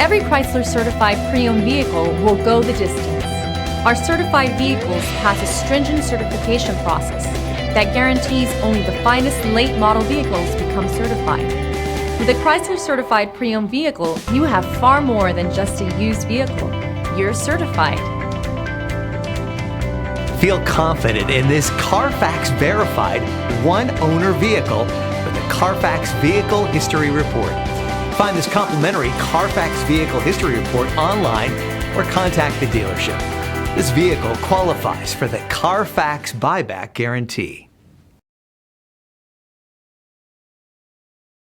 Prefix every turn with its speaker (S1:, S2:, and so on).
S1: Every Chrysler certified pre-owned vehicle will go the distance. Our certified vehicles pass a stringent certification process that guarantees only the finest late model vehicles become certified. With a Chrysler certified pre-owned vehicle, you have far more than just a used vehicle. You're certified.
S2: Feel confident in this Carfax verified one-owner vehicle with the Carfax Vehicle History Report. Find this complimentary Carfax Vehicle History Report online or contact the dealership. This vehicle qualifies for the Carfax Buyback Guarantee.